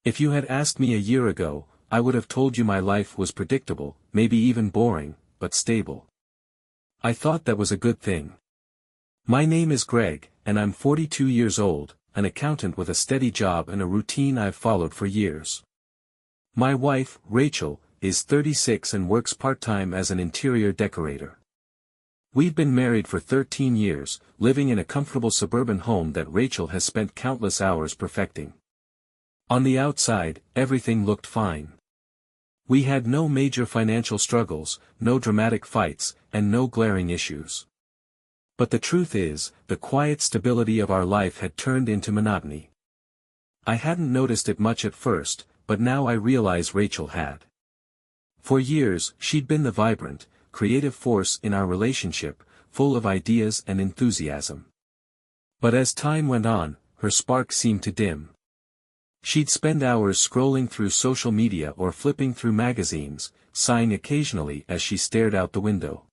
If you had asked me a year ago, I would have told you my life was predictable, maybe even boring, but stable. I thought that was a good thing. My name is Greg, and I'm 42 years old, an accountant with a steady job and a routine I've followed for years. My wife, Rachel, is 36 and works part-time as an interior decorator. We've been married for 13 years, living in a comfortable suburban home that Rachel has spent countless hours perfecting. On the outside, everything looked fine. We had no major financial struggles, no dramatic fights, and no glaring issues. But the truth is, the quiet stability of our life had turned into monotony. I hadn't noticed it much at first, but now I realize Rachel had. For years, she'd been the vibrant, creative force in our relationship, full of ideas and enthusiasm. But as time went on, her spark seemed to dim. She'd spend hours scrolling through social media or flipping through magazines, sighing occasionally as she stared out the window.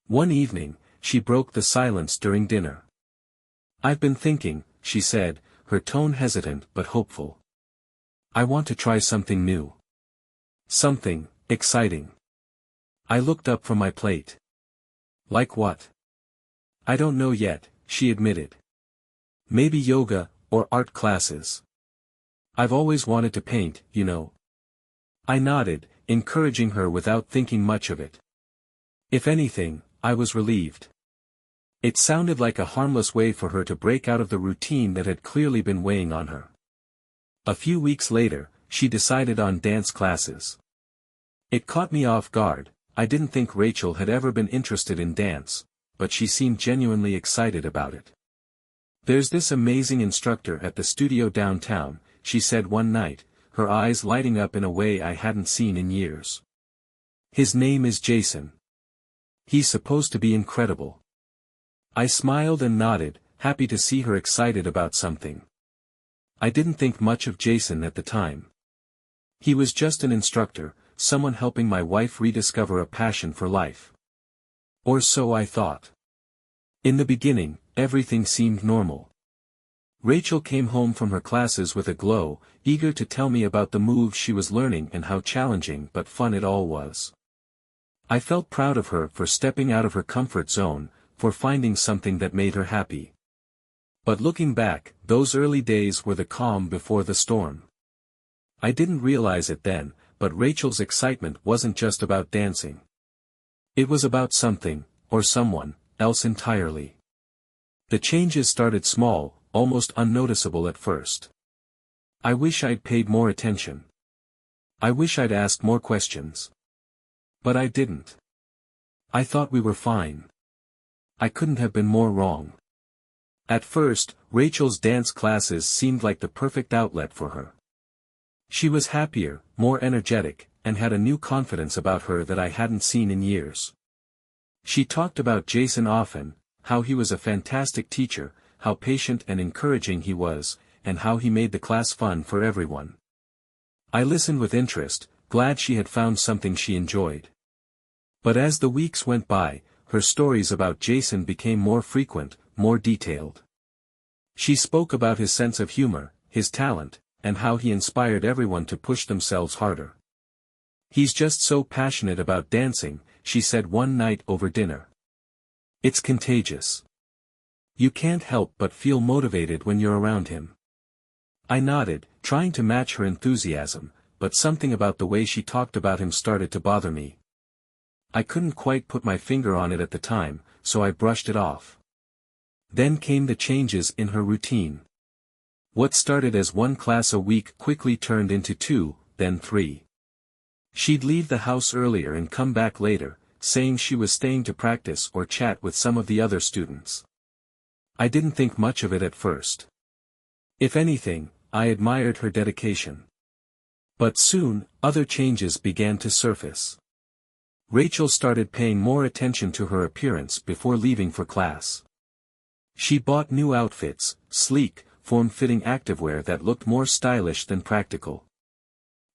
One evening, she broke the silence during dinner. "I've been thinking," she said, her tone hesitant but hopeful. "I want to try something new. Something exciting." I looked up from my plate. "Like what?" "I don't know yet," she admitted. "Maybe yoga, or art classes. I've always wanted to paint, you know." I nodded, encouraging her without thinking much of it. If anything, I was relieved. It sounded like a harmless way for her to break out of the routine that had clearly been weighing on her. A few weeks later, she decided on dance classes. It caught me off guard. I didn't think Rachel had ever been interested in dance, but she seemed genuinely excited about it. "There's this amazing instructor at the studio downtown," she said one night, her eyes lighting up in a way I hadn't seen in years. "His name is Jason. He's supposed to be incredible." I smiled and nodded, happy to see her excited about something. I didn't think much of Jason at the time. He was just an instructor, someone helping my wife rediscover a passion for life. Or so I thought. In the beginning, everything seemed normal. Rachel came home from her classes with a glow, eager to tell me about the moves she was learning and how challenging but fun it all was. I felt proud of her for stepping out of her comfort zone, for finding something that made her happy. But looking back, those early days were the calm before the storm. I didn't realize it then, but Rachel's excitement wasn't just about dancing. It was about something, or someone, else entirely. The changes started small, almost unnoticeable at first. I wish I'd paid more attention. I wish I'd asked more questions. But I didn't. I thought we were fine. I couldn't have been more wrong. At first, Rachel's dance classes seemed like the perfect outlet for her. She was happier, more energetic, and had a new confidence about her that I hadn't seen in years. She talked about Jason often, how he was a fantastic teacher, how patient and encouraging he was, and how he made the class fun for everyone. I listened with interest, glad she had found something she enjoyed. But as the weeks went by, her stories about Jason became more frequent, more detailed. She spoke about his sense of humor, his talent, and how he inspired everyone to push themselves harder. "He's just so passionate about dancing," she said one night over dinner. "It's contagious. You can't help but feel motivated when you're around him." I nodded, trying to match her enthusiasm, but something about the way she talked about him started to bother me. I couldn't quite put my finger on it at the time, so I brushed it off. Then came the changes in her routine. What started as one class a week quickly turned into 2, then 3. She'd leave the house earlier and come back later, saying she was staying to practice or chat with some of the other students. I didn't think much of it at first. If anything, I admired her dedication. But soon, other changes began to surface. Rachel started paying more attention to her appearance before leaving for class. She bought new outfits, sleek, form-fitting activewear that looked more stylish than practical.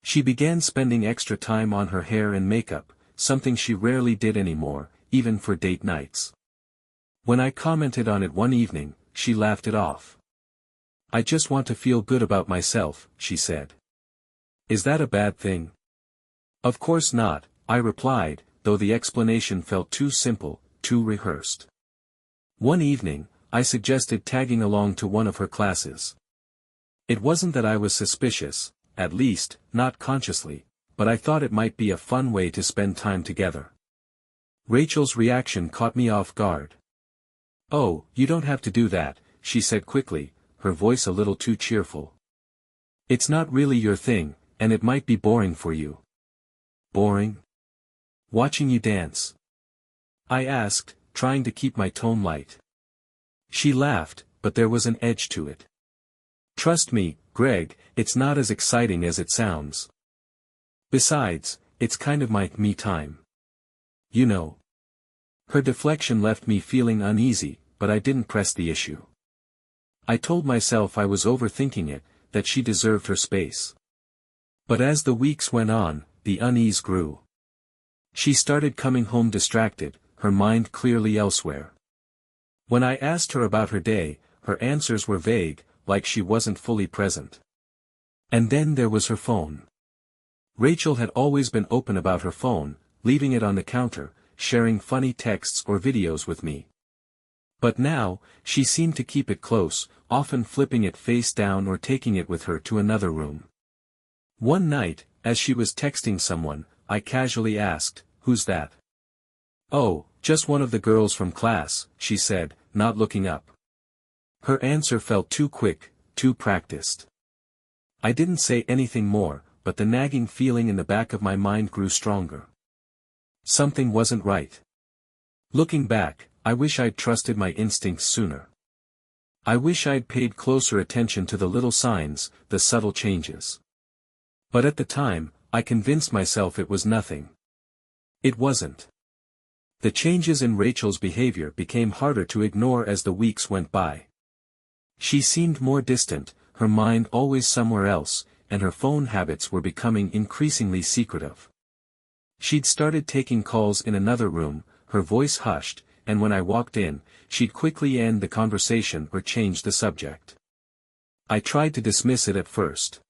She began spending extra time on her hair and makeup, something she rarely did anymore, even for date nights. When I commented on it one evening, she laughed it off. "I just want to feel good about myself," she said. Is that a bad thing? Of course not, I replied, though the explanation felt too simple, too rehearsed. One evening, I suggested tagging along to one of her classes. It wasn't that I was suspicious, at least, not consciously, but I thought it might be a fun way to spend time together. Rachel's reaction caught me off guard. "Oh, you don't have to do that," she said quickly, her voice a little too cheerful. "It's not really your thing, and it might be boring for you." "Boring? Watching you dance?" I asked, trying to keep my tone light. She laughed, but there was an edge to it. "Trust me, Greg, it's not as exciting as it sounds. Besides, it's kind of my me time. You know." Her deflection left me feeling uneasy, but I didn't press the issue. I told myself I was overthinking it, that she deserved her space. But as the weeks went on, the unease grew. She started coming home distracted, her mind clearly elsewhere. When I asked her about her day, her answers were vague, like she wasn't fully present. And then there was her phone. Rachel had always been open about her phone, leaving it on the counter, sharing funny texts or videos with me. But now, she seemed to keep it close, often flipping it face down or taking it with her to another room. One night, as she was texting someone, I casually asked, "Who's that?" "Oh, just one of the girls from class," she said, not looking up. Her answer felt too quick, too practiced. I didn't say anything more, but the nagging feeling in the back of my mind grew stronger. Something wasn't right. Looking back, I wish I'd trusted my instincts sooner. I wish I'd paid closer attention to the little signs, the subtle changes. But at the time, I convinced myself it was nothing. It wasn't. The changes in Rachel's behavior became harder to ignore as the weeks went by. She seemed more distant, her mind always somewhere else, and her phone habits were becoming increasingly secretive. She'd started taking calls in another room, her voice hushed, and when I walked in, she'd quickly end the conversation or change the subject. I tried to dismiss it at first.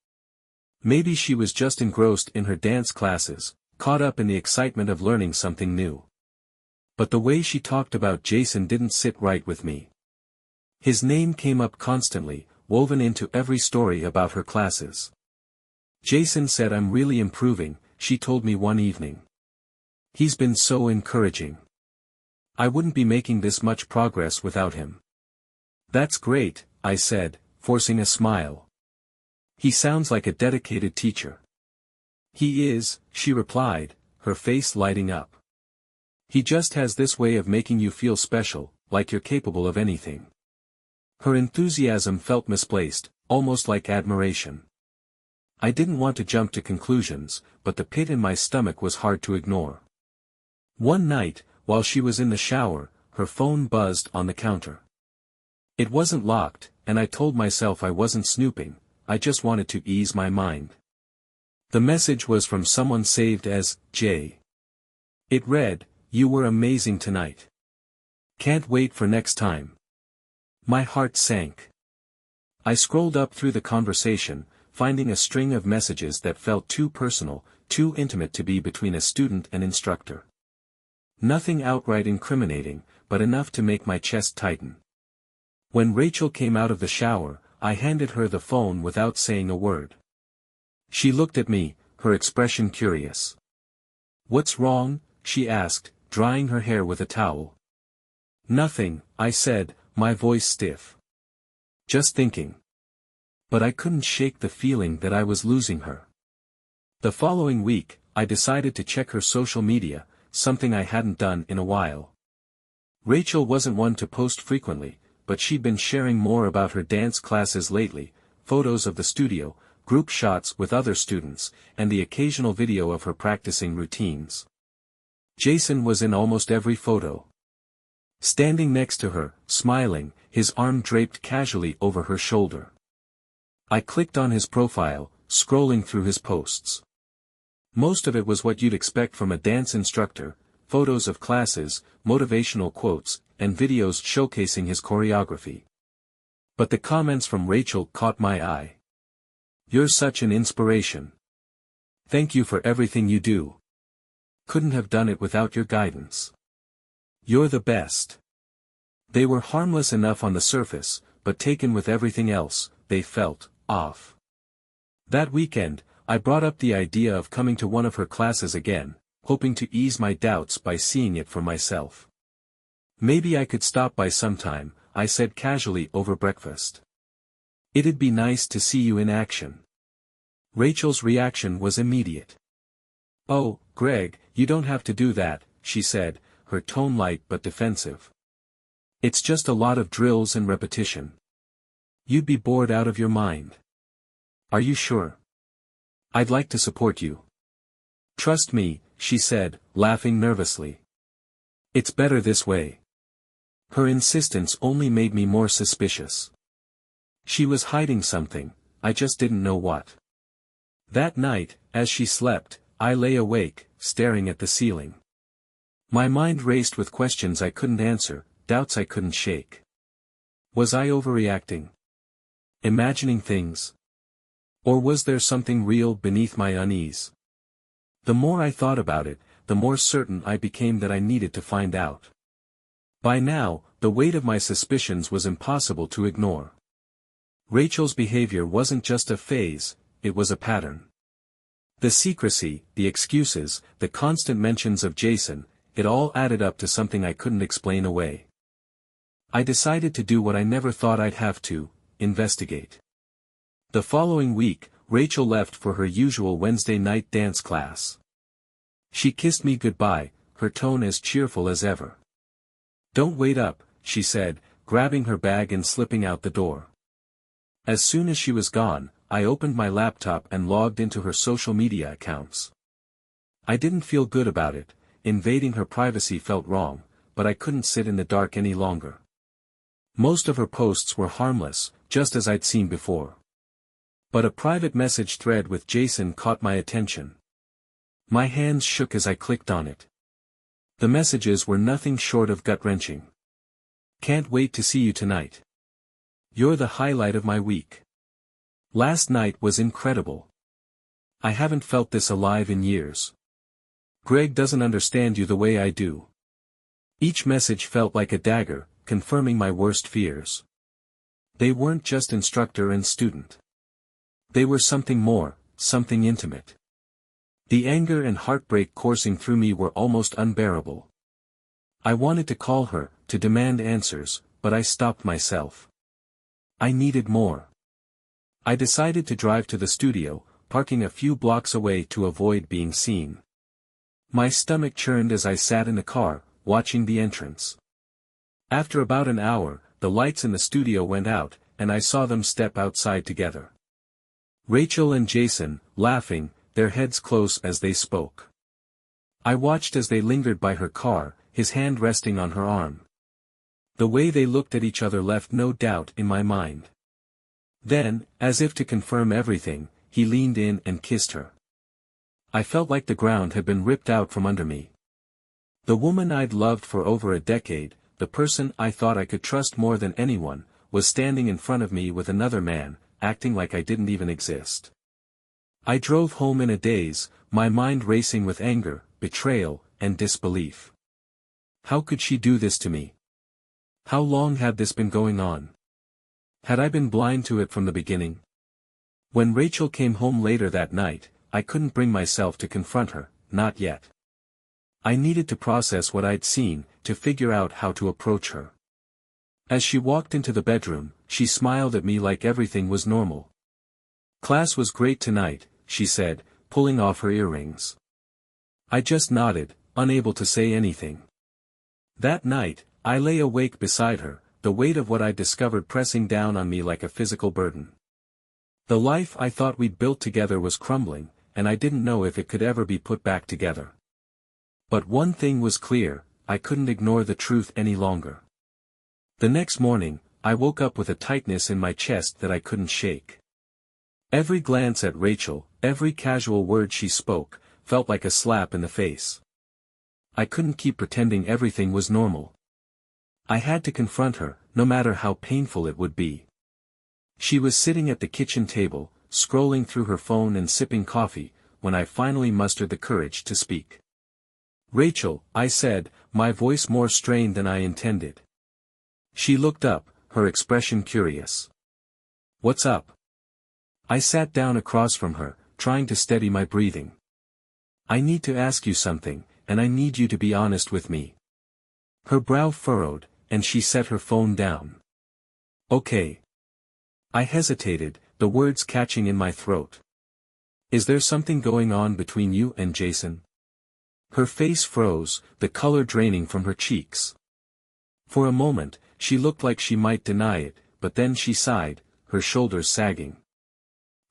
Maybe she was just engrossed in her dance classes, caught up in the excitement of learning something new. But the way she talked about Jason didn't sit right with me. His name came up constantly, woven into every story about her classes. "Jason said I'm really improving," she told me one evening. "He's been so encouraging. I wouldn't be making this much progress without him." "That's great," I said, forcing a smile. "He sounds like a dedicated teacher." "He is," she replied, her face lighting up. "He just has this way of making you feel special, like you're capable of anything." Her enthusiasm felt misplaced, almost like admiration. I didn't want to jump to conclusions, but the pit in my stomach was hard to ignore. One night, while she was in the shower, her phone buzzed on the counter. It wasn't locked, and I told myself I wasn't snooping, I just wanted to ease my mind. The message was from someone saved as J. It read, "You were amazing tonight. Can't wait for next time." My heart sank. I scrolled up through the conversation, finding a string of messages that felt too personal, too intimate to be between a student and instructor. Nothing outright incriminating, but enough to make my chest tighten. When Rachel came out of the shower, I handed her the phone without saying a word. She looked at me, her expression curious. "What's wrong?" she asked, drying her hair with a towel. "Nothing," I said, my voice stiff. "Just thinking." But I couldn't shake the feeling that I was losing her. The following week, I decided to check her social media, something I hadn't done in a while. Rachel wasn't one to post frequently, but she'd been sharing more about her dance classes lately, photos of the studio, group shots with other students, and the occasional video of her practicing routines. Jason was in almost every photo. Standing next to her, smiling, his arm draped casually over her shoulder. I clicked on his profile, scrolling through his posts. Most of it was what you'd expect from a dance instructor, photos of classes, motivational quotes, and videos showcasing his choreography. But the comments from Rachel caught my eye. "You're such an inspiration. Thank you for everything you do. Couldn't have done it without your guidance. You're the best. They were harmless enough on the surface, but taken with everything else, they felt off. That weekend, I brought up the idea of coming to one of her classes again, hoping to ease my doubts by seeing it for myself. Maybe I could stop by sometime, I said casually over breakfast. It'd be nice to see you in action. Rachel's reaction was immediate. Oh, Greg, you don't have to do that, she said, her tone light but defensive. It's just a lot of drills and repetition. You'd be bored out of your mind. Are you sure? I'd like to support you. Trust me, she said, laughing nervously. It's better this way. Her insistence only made me more suspicious. She was hiding something, I just didn't know what. That night, as she slept, I lay awake, staring at the ceiling. My mind raced with questions I couldn't answer, doubts I couldn't shake. Was I overreacting? Imagining things? Or was there something real beneath my unease? The more I thought about it, the more certain I became that I needed to find out. By now, the weight of my suspicions was impossible to ignore. Rachel's behavior wasn't just a phase, it was a pattern. The secrecy, the excuses, the constant mentions of Jason, it all added up to something I couldn't explain away. I decided to do what I never thought I'd have to, investigate. The following week, Rachel left for her usual Wednesday night dance class. She kissed me goodbye, her tone as cheerful as ever. Don't wait up, she said, grabbing her bag and slipping out the door. As soon as she was gone, I opened my laptop and logged into her social media accounts. I didn't feel good about it, invading her privacy felt wrong, but I couldn't sit in the dark any longer. Most of her posts were harmless, just as I'd seen before. But a private message thread with Jason caught my attention. My hands shook as I clicked on it. The messages were nothing short of gut-wrenching. Can't wait to see you tonight. You're the highlight of my week. Last night was incredible. I haven't felt this alive in years. Greg doesn't understand you the way I do. Each message felt like a dagger, confirming my worst fears. They weren't just instructor and student. They were something more, something intimate. The anger and heartbreak coursing through me were almost unbearable. I wanted to call her, to demand answers, but I stopped myself. I needed more. I decided to drive to the studio, parking a few blocks away to avoid being seen. My stomach churned as I sat in the car, watching the entrance. After about an hour, the lights in the studio went out, and I saw them step outside together. Rachel and Jason, laughing, their heads close as they spoke. I watched as they lingered by her car, his hand resting on her arm. The way they looked at each other left no doubt in my mind. Then, as if to confirm everything, he leaned in and kissed her. I felt like the ground had been ripped out from under me. The woman I'd loved for over a decade, the person I thought I could trust more than anyone, was standing in front of me with another man, acting like I didn't even exist. I drove home in a daze, my mind racing with anger, betrayal, and disbelief. How could she do this to me? How long had this been going on? Had I been blind to it from the beginning? When Rachel came home later that night, I couldn't bring myself to confront her, not yet. I needed to process what I'd seen, to figure out how to approach her. As she walked into the bedroom, she smiled at me like everything was normal. Class was great tonight, she said, pulling off her earrings. I just nodded, unable to say anything. That night, I lay awake beside her, the weight of what I'd discovered pressing down on me like a physical burden. The life I thought we'd built together was crumbling, and I didn't know if it could ever be put back together. But one thing was clear, I couldn't ignore the truth any longer. The next morning, I woke up with a tightness in my chest that I couldn't shake. Every glance at Rachel, every casual word she spoke, felt like a slap in the face. I couldn't keep pretending everything was normal. I had to confront her, no matter how painful it would be. She was sitting at the kitchen table, scrolling through her phone and sipping coffee, when I finally mustered the courage to speak. "Rachel," I said, my voice more strained than I intended. She looked up, her expression curious. "What's up?" I sat down across from her, trying to steady my breathing. "I need to ask you something, and I need you to be honest with me." Her brow furrowed, and she set her phone down. "Okay." I hesitated, the words catching in my throat. "Is there something going on between you and Jason?" Her face froze, the color draining from her cheeks. For a moment, she looked like she might deny it, but then she sighed, her shoulders sagging.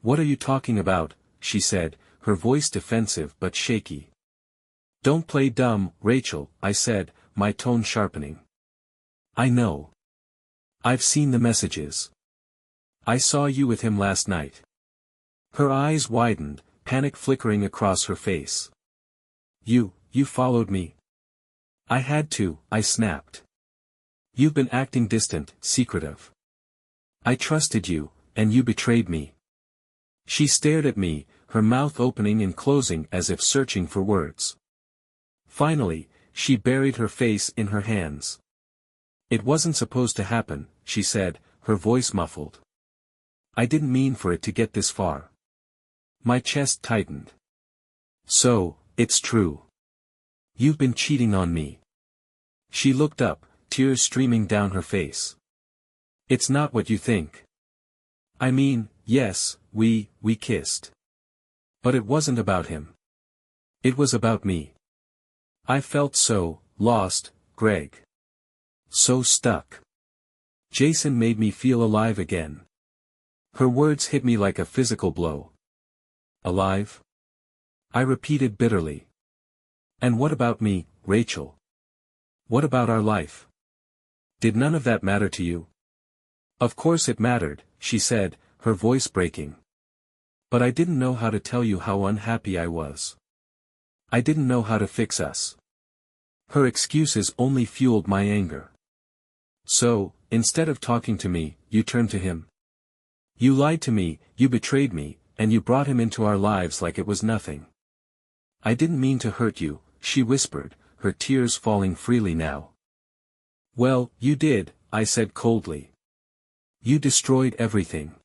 "What are you talking about?" she said, her voice defensive but shaky. "Don't play dumb, Rachel," I said, my tone sharpening. "I know. I've seen the messages. I saw you with him last night." Her eyes widened, panic flickering across her face. You followed me?" "I had to," I snapped. "You've been acting distant, secretive. I trusted you, and you betrayed me." She stared at me, her mouth opening and closing as if searching for words. Finally, she buried her face in her hands. "It wasn't supposed to happen," she said, her voice muffled. "I didn't mean for it to get this far." My chest tightened. "So, it's true. You've been cheating on me." She looked up, tears streaming down her face. "It's not what you think. I mean, yes, we kissed. But it wasn't about him. It was about me. I felt so lost, Greg. So stuck. Jason made me feel alive again." Her words hit me like a physical blow. "Alive?" I repeated bitterly. "And what about me, Rachel? What about our life? Did none of that matter to you?" "Of course it mattered," she said, her voice breaking. "But I didn't know how to tell you how unhappy I was. I didn't know how to fix us." Her excuses only fueled my anger. "So, instead of talking to me, you turned to him. You lied to me, you betrayed me, and you brought him into our lives like it was nothing." "I didn't mean to hurt you," she whispered, her tears falling freely now. "Well, you did," I said coldly. "You destroyed everything."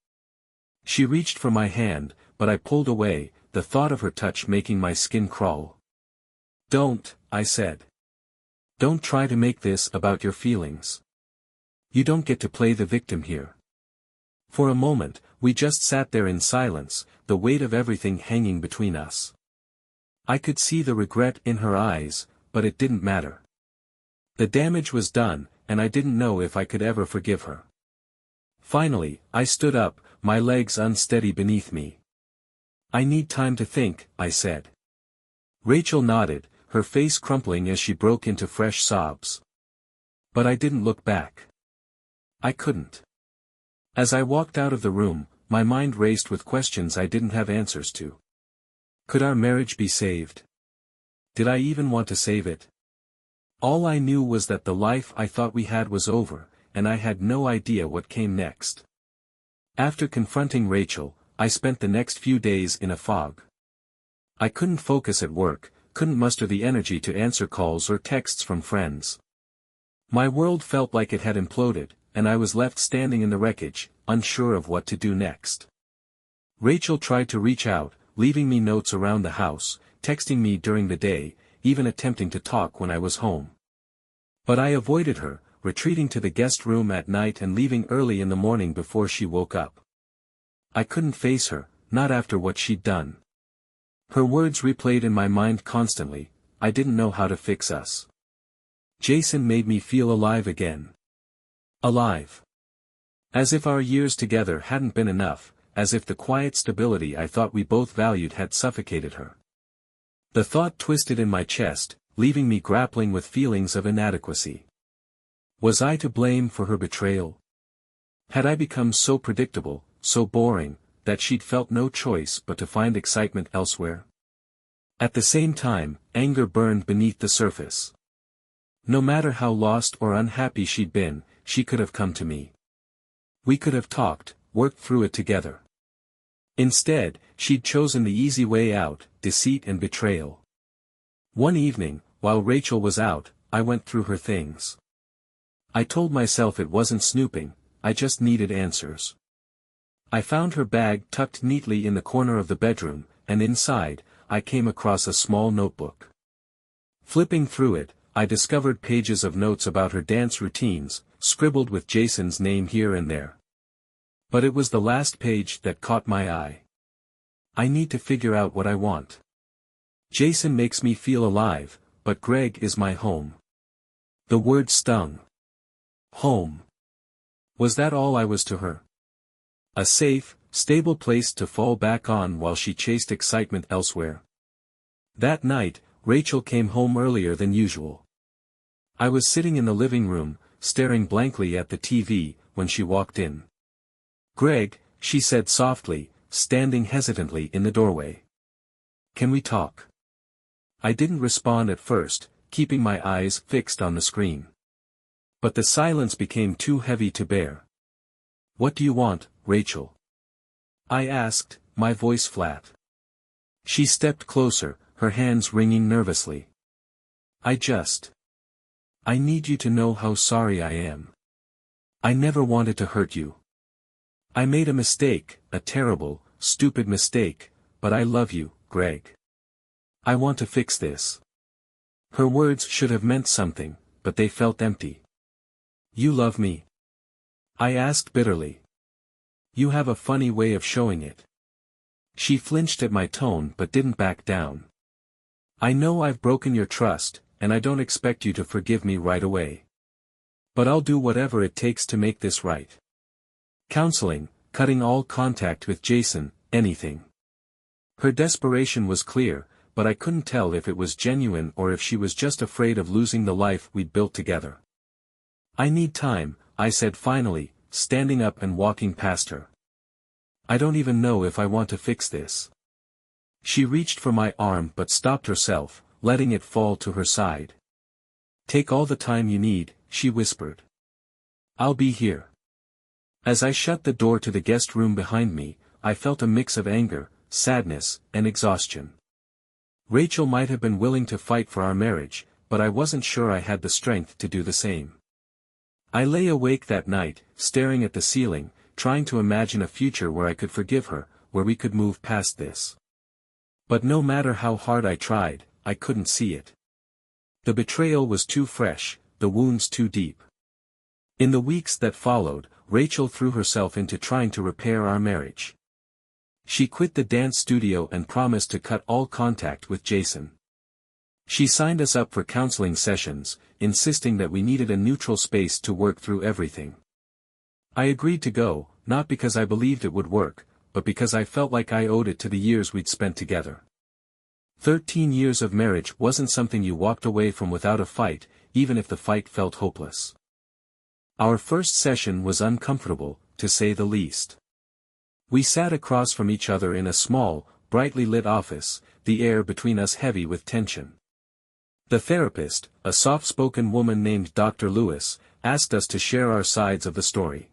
She reached for my hand, but I pulled away, the thought of her touch making my skin crawl. "Don't," I said. "Don't try to make this about your feelings. You don't get to play the victim here." For a moment, we just sat there in silence, the weight of everything hanging between us. I could see the regret in her eyes, but it didn't matter. The damage was done, and I didn't know if I could ever forgive her. Finally, I stood up, my legs unsteady beneath me. "I need time to think," I said. Rachel nodded, her face crumpling as she broke into fresh sobs. But I didn't look back. I couldn't. As I walked out of the room, my mind raced with questions I didn't have answers to. Could our marriage be saved? Did I even want to save it? All I knew was that the life I thought we had was over, and I had no idea what came next. After confronting Rachel, I spent the next few days in a fog. I couldn't focus at work, couldn't muster the energy to answer calls or texts from friends. My world felt like it had imploded, and I was left standing in the wreckage, unsure of what to do next. Rachel tried to reach out, leaving me notes around the house, texting me during the day, even attempting to talk when I was home. But I avoided her, retreating to the guest room at night and leaving early in the morning before she woke up. I couldn't face her, not after what she'd done. Her words replayed in my mind constantly, "I didn't know how to fix us." Jason made me feel alive again. Alive. As if our years together hadn't been enough, as if the quiet stability I thought we both valued had suffocated her. The thought twisted in my chest, leaving me grappling with feelings of inadequacy. Was I to blame for her betrayal? Had I become so predictable, so boring, that she'd felt no choice but to find excitement elsewhere? At the same time, anger burned beneath the surface. No matter how lost or unhappy she'd been, she could have come to me. We could have talked, worked through it together. Instead, she'd chosen the easy way out, deceit and betrayal. One evening, while Rachel was out, I went through her things. I told myself it wasn't snooping, I just needed answers. I found her bag tucked neatly in the corner of the bedroom, and inside, I came across a small notebook. Flipping through it, I discovered pages of notes about her dance routines, scribbled with Jason's name here and there. But it was the last page that caught my eye. I need to figure out what I want. Jason makes me feel alive, but Greg is my home. The word stung. Home. Was that all I was to her? A safe, stable place to fall back on while she chased excitement elsewhere. That night, Rachel came home earlier than usual. I was sitting in the living room, staring blankly at the TV, when she walked in. "Greg," she said softly, standing hesitantly in the doorway. "Can we talk?" I didn't respond at first, keeping my eyes fixed on the screen. But the silence became too heavy to bear. "What do you want, Rachel?" I asked, my voice flat. She stepped closer, her hands wringing nervously. I need you to know how sorry I am. I never wanted to hurt you. I made a mistake, a terrible, stupid mistake, but I love you, Greg. I want to fix this." Her words should have meant something, but they felt empty. "You love me?" I asked bitterly. "You have a funny way of showing it." She flinched at my tone but didn't back down. "I know I've broken your trust, and I don't expect you to forgive me right away. But I'll do whatever it takes to make this right. Counseling, cutting all contact with Jason, anything." Her desperation was clear, but I couldn't tell if it was genuine or if she was just afraid of losing the life we'd built together. "I need time," I said finally, standing up and walking past her. "I don't even know if I want to fix this." She reached for my arm but stopped herself, letting it fall to her side. "Take all the time you need," she whispered. "I'll be here." As I shut the door to the guest room behind me, I felt a mix of anger, sadness, and exhaustion. Rachel might have been willing to fight for our marriage, but I wasn't sure I had the strength to do the same. I lay awake that night, staring at the ceiling, trying to imagine a future where I could forgive her, where we could move past this. But no matter how hard I tried, I couldn't see it. The betrayal was too fresh, the wounds too deep. In the weeks that followed, Rachel threw herself into trying to repair our marriage. She quit the dance studio and promised to cut all contact with Jason. She signed us up for counseling sessions, insisting that we needed a neutral space to work through everything. I agreed to go, not because I believed it would work, but because I felt like I owed it to the years we'd spent together. 13 years of marriage wasn't something you walked away from without a fight, even if the fight felt hopeless. Our first session was uncomfortable, to say the least. We sat across from each other in a small, brightly lit office, the air between us heavy with tension. The therapist, a soft-spoken woman named Dr. Lewis, asked us to share our sides of the story.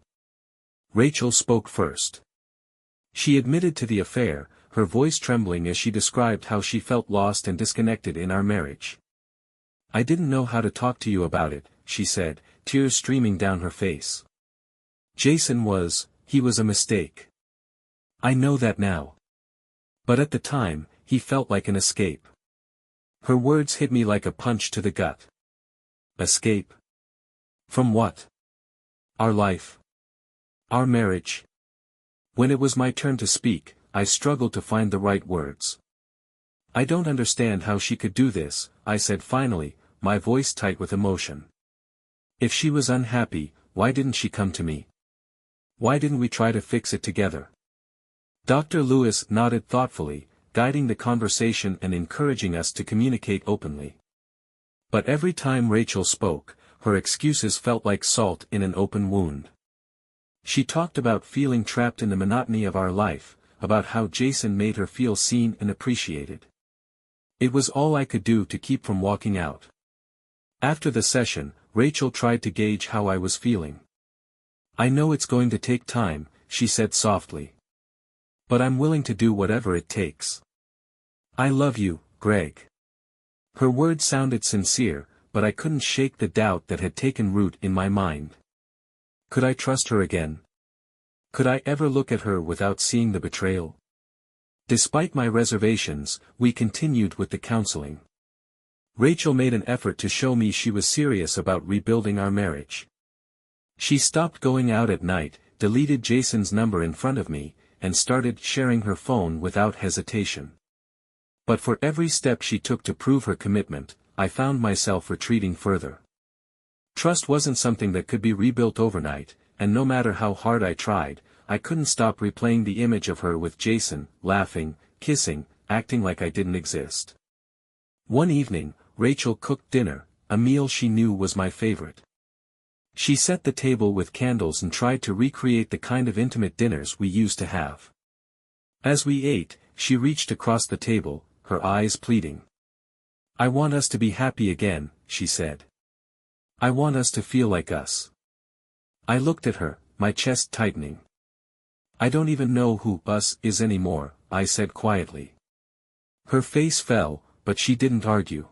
Rachel spoke first. She admitted to the affair, her voice trembling as she described how she felt lost and disconnected in our marriage. "I didn't know how to talk to you about it," she said, tears streaming down her face. He was a mistake. I know that now. But at the time, he felt like an escape." Her words hit me like a punch to the gut. Escape? From what? Our life. Our marriage. When it was my turn to speak, I struggled to find the right words. "I don't understand how she could do this," I said finally, my voice tight with emotion. "If she was unhappy, why didn't she come to me? Why didn't we try to fix it together?" Dr. Lewis nodded thoughtfully, guiding the conversation and encouraging us to communicate openly. But every time Rachel spoke, her excuses felt like salt in an open wound. She talked about feeling trapped in the monotony of our life, about how Jason made her feel seen and appreciated. It was all I could do to keep from walking out. After the session, Rachel tried to gauge how I was feeling. "I know it's going to take time," she said softly. But I'm willing to do whatever it takes. I love you, Greg. Her words sounded sincere, but I couldn't shake the doubt that had taken root in my mind. Could I trust her again? Could I ever look at her without seeing the betrayal? Despite my reservations, we continued with the counseling. Rachel made an effort to show me she was serious about rebuilding our marriage. She stopped going out at night, deleted Jason's number in front of me, and started sharing her phone without hesitation. But for every step she took to prove her commitment, I found myself retreating further. Trust wasn't something that could be rebuilt overnight, and no matter how hard I tried, I couldn't stop replaying the image of her with Jason, laughing, kissing, acting like I didn't exist. One evening, Rachel cooked dinner, a meal she knew was my favorite. She set the table with candles and tried to recreate the kind of intimate dinners we used to have. As we ate, she reached across the table, her eyes pleading. "I want us to be happy again," she said. "I want us to feel like us." I looked at her, my chest tightening. "I don't even know who us is anymore," I said quietly. Her face fell, but she didn't argue.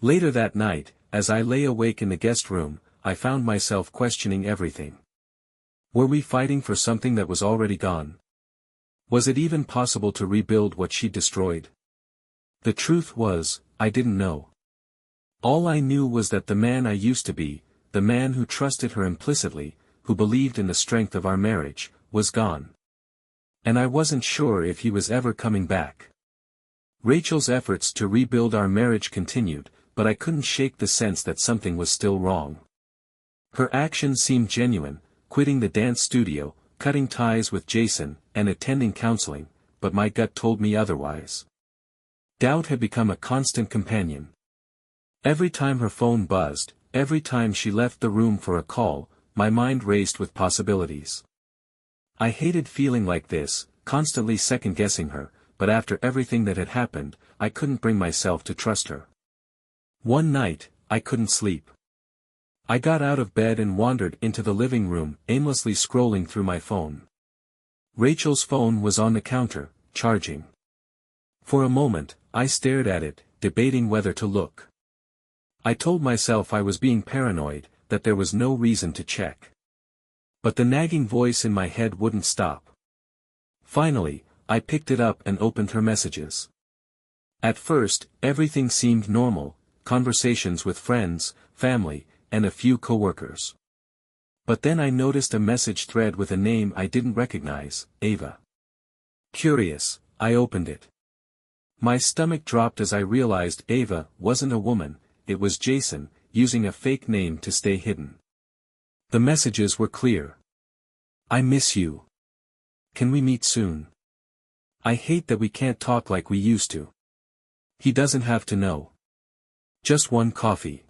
Later that night, as I lay awake in the guest room, I found myself questioning everything. Were we fighting for something that was already gone? Was it even possible to rebuild what she destroyed? The truth was, I didn't know. All I knew was that the man I used to be, the man who trusted her implicitly, who believed in the strength of our marriage, was gone. And I wasn't sure if he was ever coming back. Rachel's efforts to rebuild our marriage continued, but I couldn't shake the sense that something was still wrong. Her actions seemed genuine, quitting the dance studio, cutting ties with Jason, and attending counseling, but my gut told me otherwise. Doubt had become a constant companion. Every time her phone buzzed, every time she left the room for a call, my mind raced with possibilities. I hated feeling like this, constantly second-guessing her, but after everything that had happened, I couldn't bring myself to trust her. One night, I couldn't sleep. I got out of bed and wandered into the living room, aimlessly scrolling through my phone. Rachel's phone was on the counter, charging. For a moment, I stared at it, debating whether to look. I told myself I was being paranoid, that there was no reason to check. But the nagging voice in my head wouldn't stop. Finally, I picked it up and opened her messages. At first, everything seemed normal, conversations with friends, family, and a few coworkers. But then I noticed a message thread with a name I didn't recognize, Ava. Curious, I opened it. My stomach dropped as I realized Ava wasn't a woman, it was Jason, using a fake name to stay hidden. The messages were clear. "I miss you. Can we meet soon? I hate that we can't talk like we used to. He doesn't have to know. Just one coffee."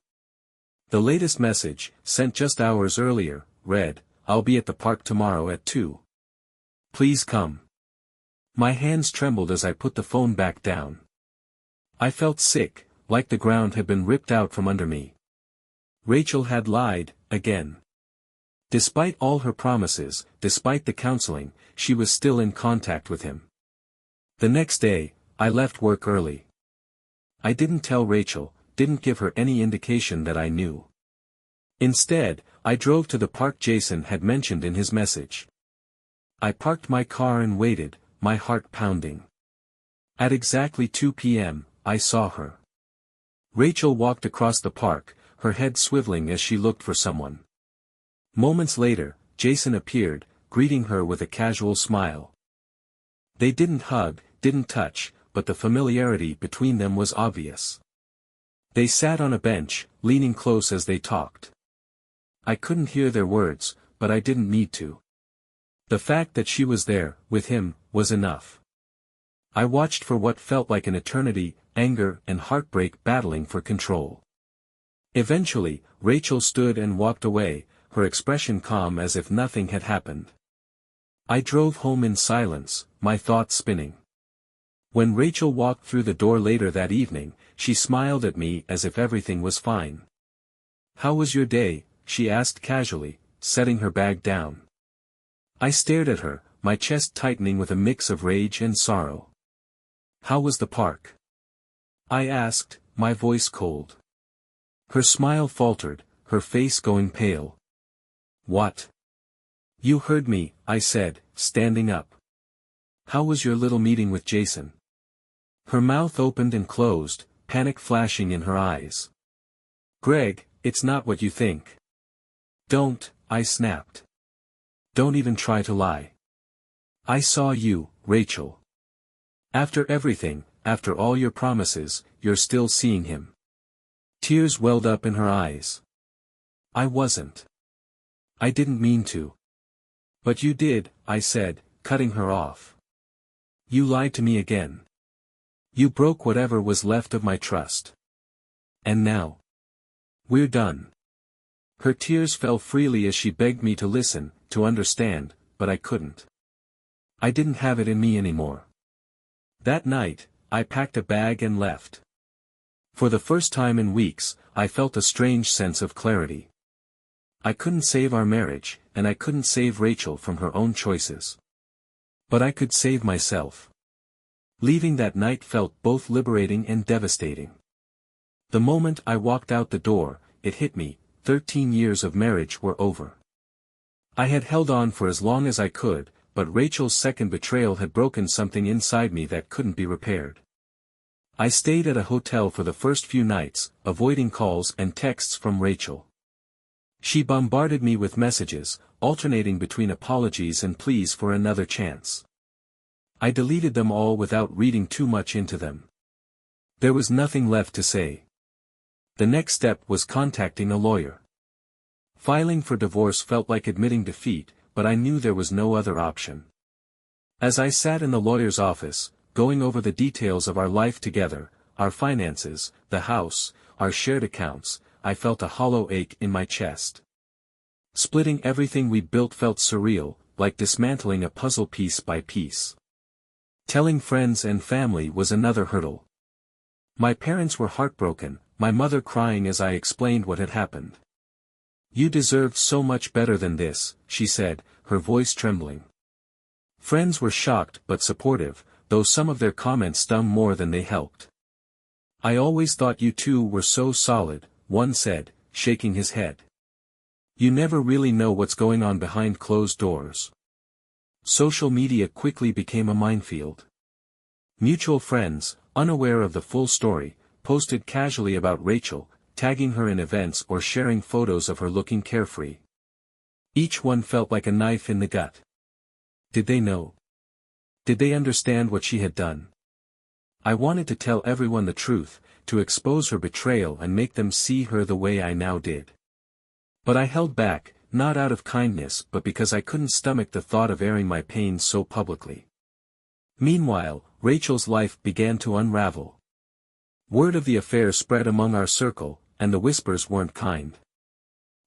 The latest message, sent just hours earlier, read, "I'll be at the park tomorrow at 2. Please come." My hands trembled as I put the phone back down. I felt sick, like the ground had been ripped out from under me. Rachel had lied, again. Despite all her promises, despite the counseling, she was still in contact with him. The next day, I left work early. I didn't tell Rachel, didn't give her any indication that I knew. Instead, I drove to the park Jason had mentioned in his message. I parked my car and waited, my heart pounding. At exactly 2 p.m., I saw her. Rachel walked across the park, her head swiveling as she looked for someone. Moments later, Jason appeared, greeting her with a casual smile. They didn't hug, didn't touch, but the familiarity between them was obvious. They sat on a bench, leaning close as they talked. I couldn't hear their words, but I didn't need to. The fact that she was there, with him, was enough. I watched for what felt like an eternity, anger and heartbreak battling for control. Eventually, Rachel stood and walked away, her expression calm as if nothing had happened. I drove home in silence, my thoughts spinning. When Rachel walked through the door later that evening, she smiled at me as if everything was fine. "How was your day?" she asked casually, setting her bag down. I stared at her, my chest tightening with a mix of rage and sorrow. "How was the park?" I asked, my voice cold. Her smile faltered, her face going pale. "What?" "You heard me," I said, standing up. "How was your little meeting with Jason?" Her mouth opened and closed, panic flashing in her eyes. "Greg, it's not what you think." "Don't," I snapped. "Don't even try to lie. I saw you, Rachel. After everything, after all your promises, you're still seeing him." Tears welled up in her eyes. "I wasn't. I didn't mean to." "But you did," I said, cutting her off. "You lied to me again. You broke whatever was left of my trust. And now we're done." Her tears fell freely as she begged me to listen, to understand, but I couldn't. I didn't have it in me anymore. That night, I packed a bag and left. For the first time in weeks, I felt a strange sense of clarity. I couldn't save our marriage, and I couldn't save Rachel from her own choices. But I could save myself. Leaving that night felt both liberating and devastating. The moment I walked out the door, it hit me, 13 years of marriage were over. I had held on for as long as I could, but Rachel's second betrayal had broken something inside me that couldn't be repaired. I stayed at a hotel for the first few nights, avoiding calls and texts from Rachel. She bombarded me with messages, alternating between apologies and pleas for another chance. I deleted them all without reading too much into them. There was nothing left to say. The next step was contacting a lawyer. Filing for divorce felt like admitting defeat, but I knew there was no other option. As I sat in the lawyer's office, going over the details of our life together, our finances, the house, our shared accounts, I felt a hollow ache in my chest. Splitting everything we built felt surreal, like dismantling a puzzle piece by piece. Telling friends and family was another hurdle. My parents were heartbroken, my mother crying as I explained what had happened. "You deserved so much better than this," she said, her voice trembling. Friends were shocked but supportive, though some of their comments stung more than they helped. "I always thought you two were so solid," one said, shaking his head. "You never really know what's going on behind closed doors." Social media quickly became a minefield. Mutual friends, unaware of the full story, posted casually about Rachel, tagging her in events or sharing photos of her looking carefree. Each one felt like a knife in the gut. Did they know? Did they understand what she had done? I wanted to tell everyone the truth, to expose her betrayal and make them see her the way I now did. But I held back, not out of kindness but because I couldn't stomach the thought of airing my pain so publicly. Meanwhile, Rachel's life began to unravel. Word of the affair spread among our circle, and the whispers weren't kind.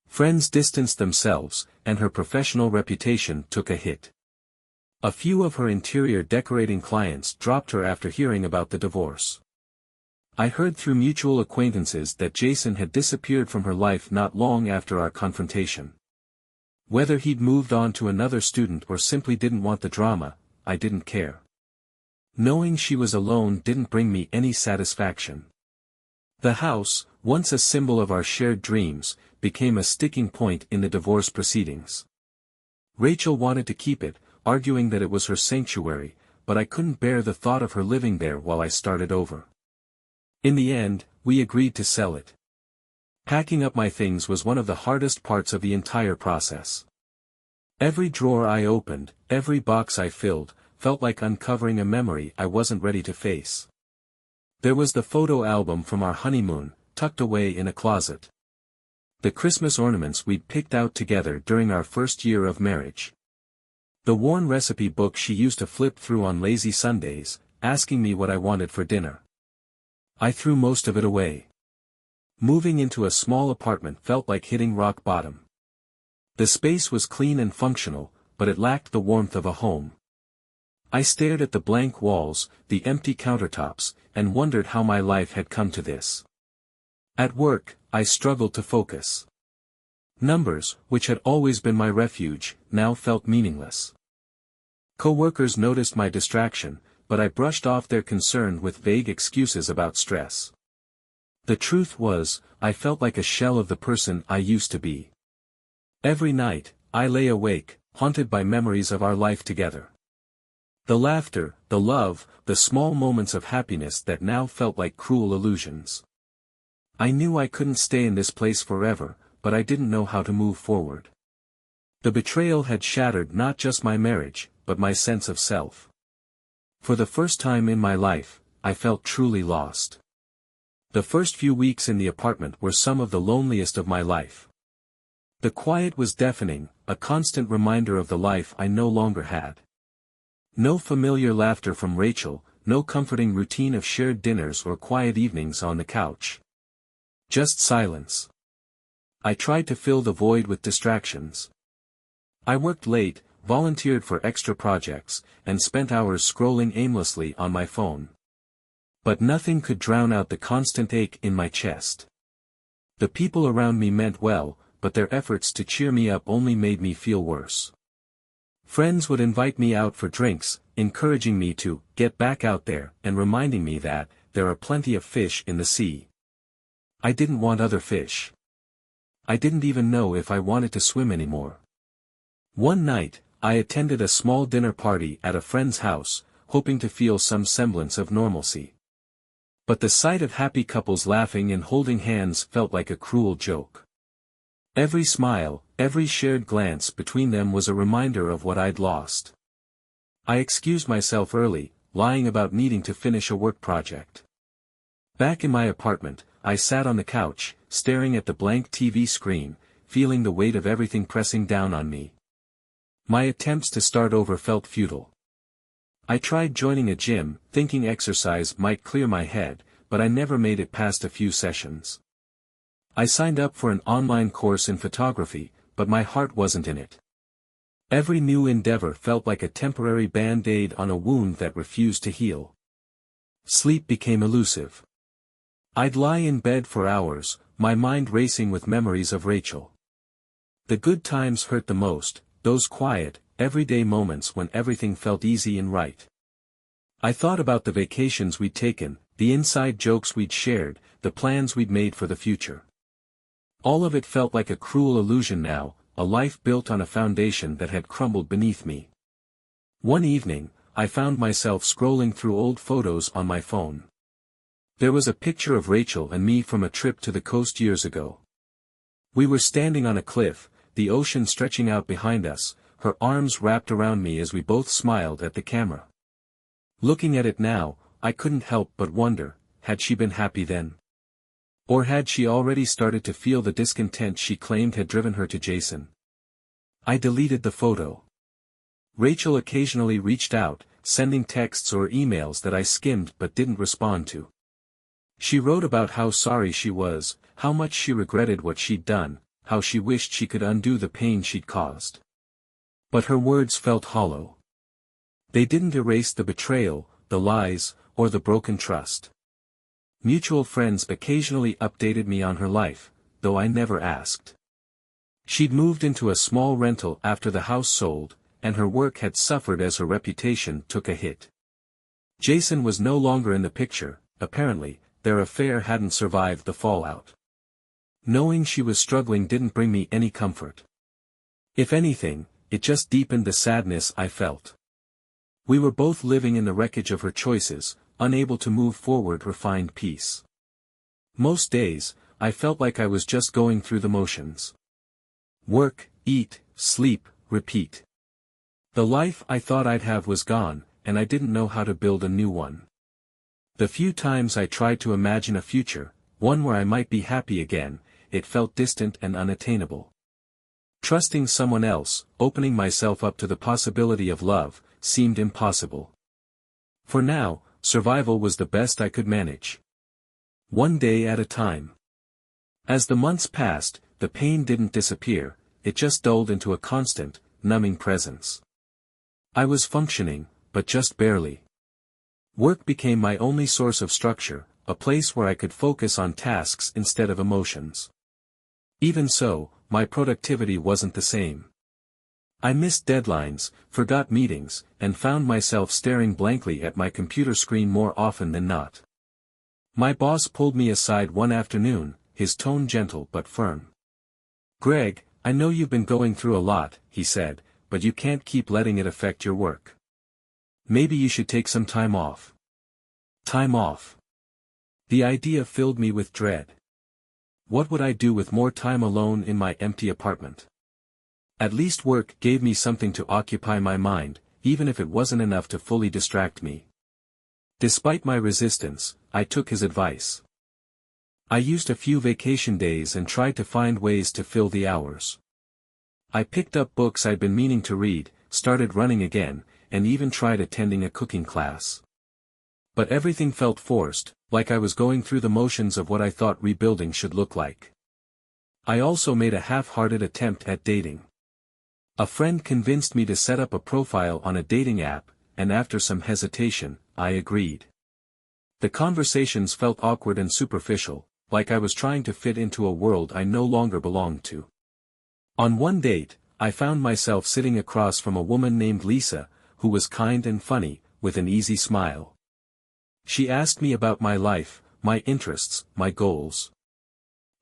Friends distanced themselves, and her professional reputation took a hit. A few of her interior decorating clients dropped her after hearing about the divorce. I heard through mutual acquaintances that Jason had disappeared from her life not long after our confrontation. Whether he'd moved on to another student or simply didn't want the drama, I didn't care. Knowing she was alone didn't bring me any satisfaction. The house, once a symbol of our shared dreams, became a sticking point in the divorce proceedings. Rachel wanted to keep it, arguing that it was her sanctuary, but I couldn't bear the thought of her living there while I started over. In the end, we agreed to sell it. Packing up my things was one of the hardest parts of the entire process. Every drawer I opened, every box I filled, felt like uncovering a memory I wasn't ready to face. There was the photo album from our honeymoon, tucked away in a closet. The Christmas ornaments we'd picked out together during our first year of marriage. The worn recipe book she used to flip through on lazy Sundays, asking me what I wanted for dinner. I threw most of it away. Moving into a small apartment felt like hitting rock bottom. The space was clean and functional, but it lacked the warmth of a home. I stared at the blank walls, the empty countertops, and wondered how my life had come to this. At work, I struggled to focus. Numbers, which had always been my refuge, now felt meaningless. Co-workers noticed my distraction, but I brushed off their concern with vague excuses about stress. The truth was, I felt like a shell of the person I used to be. Every night, I lay awake, haunted by memories of our life together. The laughter, the love, the small moments of happiness that now felt like cruel illusions. I knew I couldn't stay in this place forever, but I didn't know how to move forward. The betrayal had shattered not just my marriage, but my sense of self. For the first time in my life, I felt truly lost. The first few weeks in the apartment were some of the loneliest of my life. The quiet was deafening, a constant reminder of the life I no longer had. No familiar laughter from Rachel, no comforting routine of shared dinners or quiet evenings on the couch. Just silence. I tried to fill the void with distractions. I worked late, volunteered for extra projects, and spent hours scrolling aimlessly on my phone. But nothing could drown out the constant ache in my chest. The people around me meant well, but their efforts to cheer me up only made me feel worse. Friends would invite me out for drinks, encouraging me to get back out there and reminding me that there are plenty of fish in the sea. I didn't want other fish. I didn't even know if I wanted to swim anymore. One night, I attended a small dinner party at a friend's house, hoping to feel some semblance of normalcy. But the sight of happy couples laughing and holding hands felt like a cruel joke. Every smile, every shared glance between them was a reminder of what I'd lost. I excused myself early, lying about needing to finish a work project. Back in my apartment, I sat on the couch, staring at the blank TV screen, feeling the weight of everything pressing down on me. My attempts to start over felt futile. I tried joining a gym, thinking exercise might clear my head, but I never made it past a few sessions. I signed up for an online course in photography, but my heart wasn't in it. Every new endeavor felt like a temporary band-aid on a wound that refused to heal. Sleep became elusive. I'd lie in bed for hours, my mind racing with memories of Rachel. The good times hurt the most, those quiet, everyday moments when everything felt easy and right. I thought about the vacations we'd taken, the inside jokes we'd shared, the plans we'd made for the future. All of it felt like a cruel illusion now, a life built on a foundation that had crumbled beneath me. One evening, I found myself scrolling through old photos on my phone. There was a picture of Rachel and me from a trip to the coast years ago. We were standing on a cliff, the ocean stretching out behind us, her arms wrapped around me as we both smiled at the camera. Looking at it now, I couldn't help but wonder, had she been happy then? Or had she already started to feel the discontent she claimed had driven her to Jason? I deleted the photo. Rachel occasionally reached out, sending texts or emails that I skimmed but didn't respond to. She wrote about how sorry she was, how much she regretted what she'd done, how she wished she could undo the pain she'd caused. But her words felt hollow. They didn't erase the betrayal, the lies, or the broken trust. Mutual friends occasionally updated me on her life, though I never asked. She'd moved into a small rental after the house sold, and her work had suffered as her reputation took a hit. Jason was no longer in the picture, apparently, their affair hadn't survived the fallout. Knowing she was struggling didn't bring me any comfort. If anything, it just deepened the sadness I felt. We were both living in the wreckage of her choices, unable to move forward or find peace. Most days, I felt like I was just going through the motions. Work, eat, sleep, repeat. The life I thought I'd have was gone, and I didn't know how to build a new one. The few times I tried to imagine a future, one where I might be happy again, it felt distant and unattainable. Trusting someone else, opening myself up to the possibility of love, seemed impossible. For now, survival was the best I could manage. One day at a time. As the months passed, the pain didn't disappear, it just dulled into a constant, numbing presence. I was functioning, but just barely. Work became my only source of structure, a place where I could focus on tasks instead of emotions. Even so, my productivity wasn't the same. I missed deadlines, forgot meetings, and found myself staring blankly at my computer screen more often than not. My boss pulled me aside one afternoon, his tone gentle but firm. "Greg, I know you've been going through a lot," he said, "but you can't keep letting it affect your work. Maybe you should take some time off." Time off. The idea filled me with dread. What would I do with more time alone in my empty apartment? At least work gave me something to occupy my mind, even if it wasn't enough to fully distract me. Despite my resistance, I took his advice. I used a few vacation days and tried to find ways to fill the hours. I picked up books I'd been meaning to read, started running again, and even tried attending a cooking class. But everything felt forced, like I was going through the motions of what I thought rebuilding should look like. I also made a half-hearted attempt at dating. A friend convinced me to set up a profile on a dating app, and after some hesitation, I agreed. The conversations felt awkward and superficial, like I was trying to fit into a world I no longer belonged to. On one date, I found myself sitting across from a woman named Lisa, who was kind and funny, with an easy smile. She asked me about my life, my interests, my goals.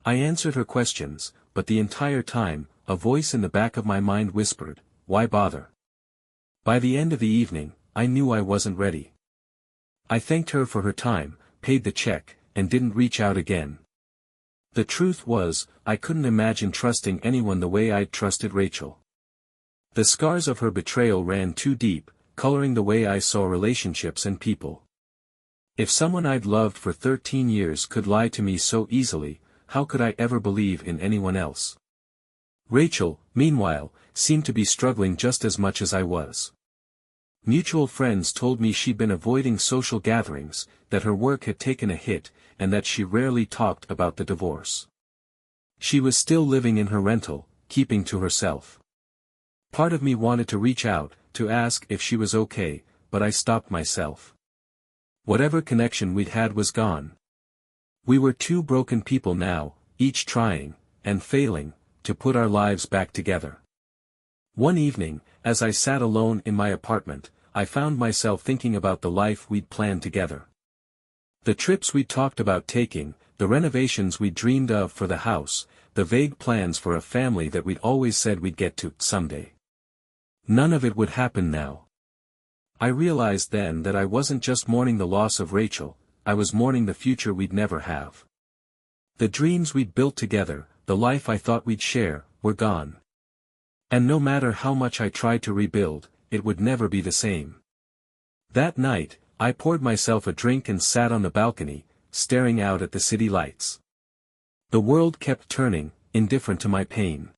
I answered her questions, but the entire time, a voice in the back of my mind whispered, "Why bother?" By the end of the evening, I knew I wasn't ready. I thanked her for her time, paid the check, and didn't reach out again. The truth was, I couldn't imagine trusting anyone the way I'd trusted Rachel. The scars of her betrayal ran too deep, coloring the way I saw relationships and people. If someone I'd loved for 13 years could lie to me so easily, how could I ever believe in anyone else? Rachel, meanwhile, seemed to be struggling just as much as I was. Mutual friends told me she'd been avoiding social gatherings, that her work had taken a hit, and that she rarely talked about the divorce. She was still living in her rental, keeping to herself. Part of me wanted to reach out, to ask if she was okay, but I stopped myself. Whatever connection we'd had was gone. We were two broken people now, each trying, and failing, to put our lives back together. One evening, as I sat alone in my apartment, I found myself thinking about the life we'd planned together. The trips we'd talked about taking, the renovations we'd dreamed of for the house, the vague plans for a family that we'd always said we'd get to someday. None of it would happen now. I realized then that I wasn't just mourning the loss of Rachel, I was mourning the future we'd never have. The dreams we'd built together, the life I thought we'd share, were gone. And no matter how much I tried to rebuild, it would never be the same. That night, I poured myself a drink and sat on the balcony, staring out at the city lights. The world kept turning, indifferent to my pain.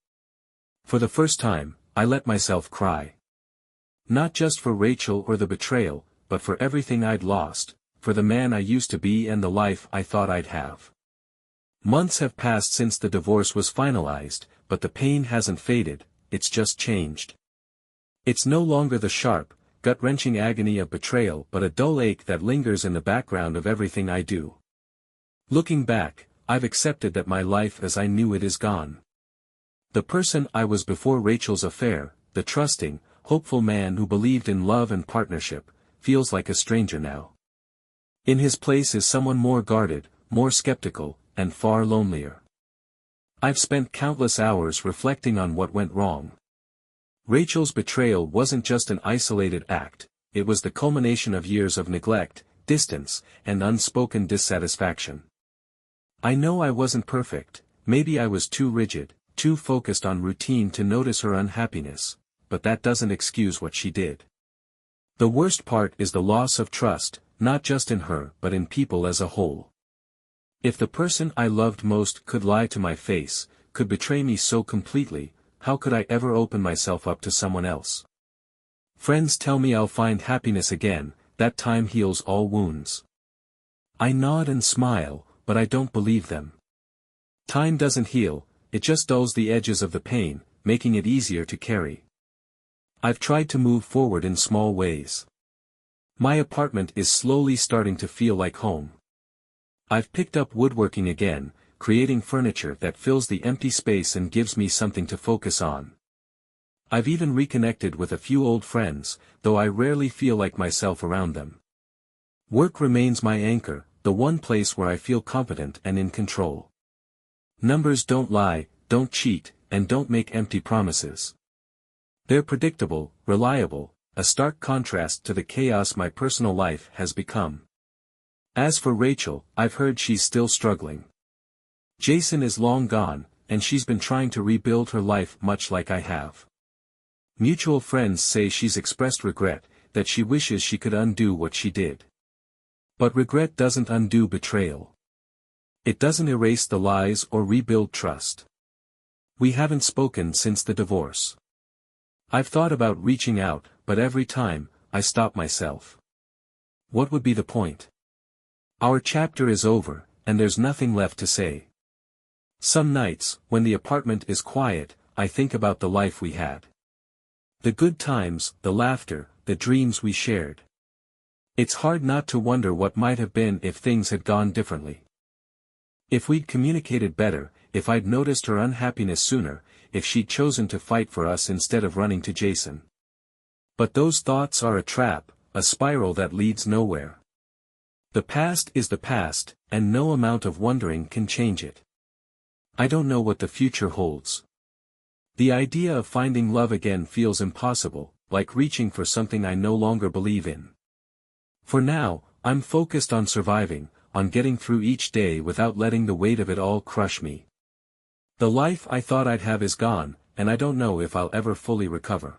For the first time, I let myself cry. Not just for Rachel or the betrayal, but for everything I'd lost, for the man I used to be and the life I thought I'd have. Months have passed since the divorce was finalized, but the pain hasn't faded, it's just changed. It's no longer the sharp, gut-wrenching agony of betrayal but a dull ache that lingers in the background of everything I do. Looking back, I've accepted that my life as I knew it is gone. The person I was before Rachel's affair, the trusting, hopeful man who believed in love and partnership, feels like a stranger now. In his place is someone more guarded, more skeptical, and far lonelier. I've spent countless hours reflecting on what went wrong. Rachel's betrayal wasn't just an isolated act, it was the culmination of years of neglect, distance, and unspoken dissatisfaction. I know I wasn't perfect, maybe I was too rigid, too focused on routine to notice her unhappiness, but that doesn't excuse what she did. The worst part is the loss of trust, not just in her but in people as a whole. If the person I loved most could lie to my face, could betray me so completely, how could I ever open myself up to someone else? Friends tell me I'll find happiness again, that time heals all wounds. I nod and smile, but I don't believe them. Time doesn't heal, it just dulls the edges of the pain, making it easier to carry. I've tried to move forward in small ways. My apartment is slowly starting to feel like home. I've picked up woodworking again, creating furniture that fills the empty space and gives me something to focus on. I've even reconnected with a few old friends, though I rarely feel like myself around them. Work remains my anchor, the one place where I feel competent and in control. Numbers don't lie, don't cheat, and don't make empty promises. They're predictable, reliable, a stark contrast to the chaos my personal life has become. As for Rachel, I've heard she's still struggling. Jason is long gone, and she's been trying to rebuild her life much like I have. Mutual friends say she's expressed regret, that she wishes she could undo what she did. But regret doesn't undo betrayal. It doesn't erase the lies or rebuild trust. We haven't spoken since the divorce. I've thought about reaching out, but every time, I stop myself. What would be the point? Our chapter is over, and there's nothing left to say. Some nights, when the apartment is quiet, I think about the life we had. The good times, the laughter, the dreams we shared. It's hard not to wonder what might have been if things had gone differently. If we'd communicated better, if I'd noticed her unhappiness sooner, if she'd chosen to fight for us instead of running to Jason. But those thoughts are a trap, a spiral that leads nowhere. The past is the past, and no amount of wondering can change it. I don't know what the future holds. The idea of finding love again feels impossible, like reaching for something I no longer believe in. For now, I'm focused on surviving, on getting through each day without letting the weight of it all crush me. The life I thought I'd have is gone, and I don't know if I'll ever fully recover.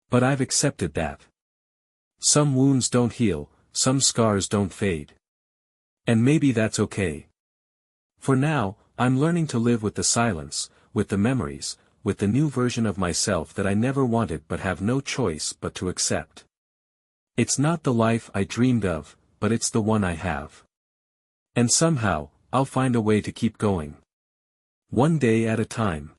But I've accepted that. Some wounds don't heal, some scars don't fade. And maybe that's okay. For now, I'm learning to live with the silence, with the memories, with the new version of myself that I never wanted but have no choice but to accept. It's not the life I dreamed of, but it's the one I have. And somehow, I'll find a way to keep going. One day at a time.